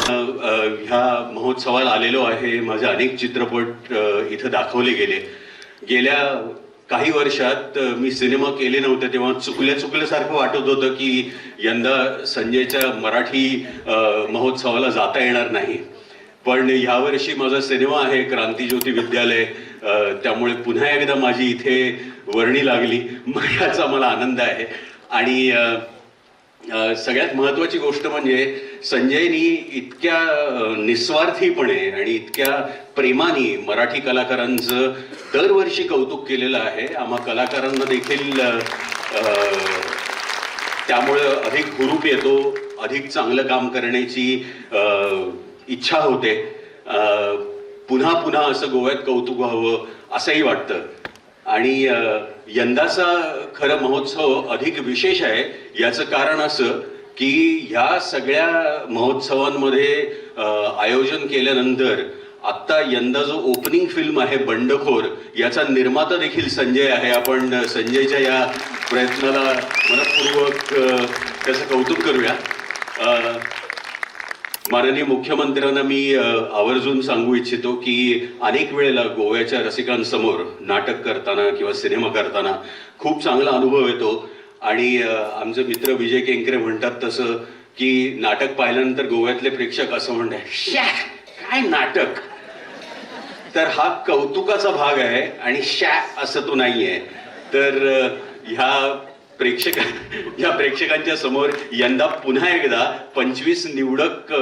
ह्या महोत्सवाला आलेलो आहे. माझे अनेक चित्रपट इथं दाखवले गेले. गेल्या काही वर्षात मी सिनेमा केले नव्हते तेव्हा चुकल्यासारखं वाटत होतं की यंदा संजयच्या मराठी महोत्सवाला जाता येणार नाही. पण यावर्षी माझा सिनेमा आहे क्रांतिज्योती विद्यालय, त्यामुळे पुन्हा एकदा माझी इथे वर्णी लागली. याचा मला आनंद आहे. आणि सगळ्यात महत्त्वाची गोष्ट म्हणजे संजयनी इतक्या निस्वार्थीपणे आणि इतक्या प्रेमाने मराठी कलाकारांचं दरवर्षी कौतुक केलेलं आहे. आम्हा कलाकारांना देखील त्यामुळं अधिक हुरूप येतो, अधिक चांगलं काम करण्याची इच्छा होते. पुन्हा पुन्हा असं गोव्यात कौतुक व्हावं असंही वाटतं. आणि यंदाचा खरं महोत्सव अधिक विशेष आहे. याचं कारण असं की ह्या सगळ्या महोत्सवांमध्ये आयोजन केल्यानंतर आत्ता यंदा जो ओपनिंग फिल्म आहे बंडखोर, याचा निर्माता देखील संजय आहे. आपण संजयच्या या प्रयत्नाला मनपूर्वक त्याचं कौतुक करूया. माननीय मुख्यमंत्र्यांना मी आवर्जून सांगू इच्छितो की अनेक वेळेला गोव्याच्या रसिकांसमोर नाटक करताना किंवा सिनेमा करताना खूप चांगला अनुभव येतो. आणि आमचे मित्र विजय केंकरे म्हणतात तसं की नाटक पाहिल्यानंतर गोव्यातले प्रेक्षक असं म्हणतात, काय नाटक. तर हा कौतुकाचा भाग आहे आणि असं तो नाहीये. तर या प्रेक्षकांच्या समोर यंदा पुन्हा एकदा 25 निवडक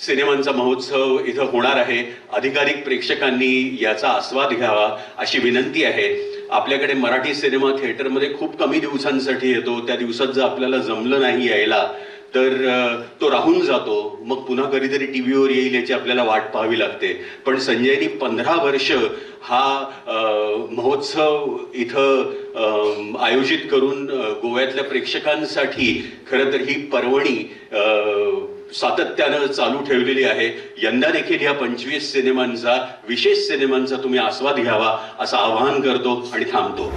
सिनेमांचा महोत्सव इथं होणार आहे. अधिकाधिक प्रेक्षकांनी याचा आस्वाद घ्यावा अशी विनंती आहे. आपल्याकडे मराठी सिनेमा थिएटरमध्ये खूप कमी दिवसांसाठी येतो. त्या दिवसात जर आपल्याला जमलं नाही यायला तर तो राहून जातो. मग पुन्हा कधीतरी टीव्हीवर येईल याची आपल्याला वाट पाहावी लागते. पण संजयनी 15 वर्ष हा महोत्सव इथं आयोजित करून गोव्यातल्या प्रेक्षकांसाठी खरं तर ही पर्वणी सातत्यानं चालू ठेवलेली आहे. यंदा देखील ह्या 25 सिनेमांचा, विशेष सिनेमांचा तुम्ही आस्वाद घ्यावा असं आवाहन करतो आणि थांबतो.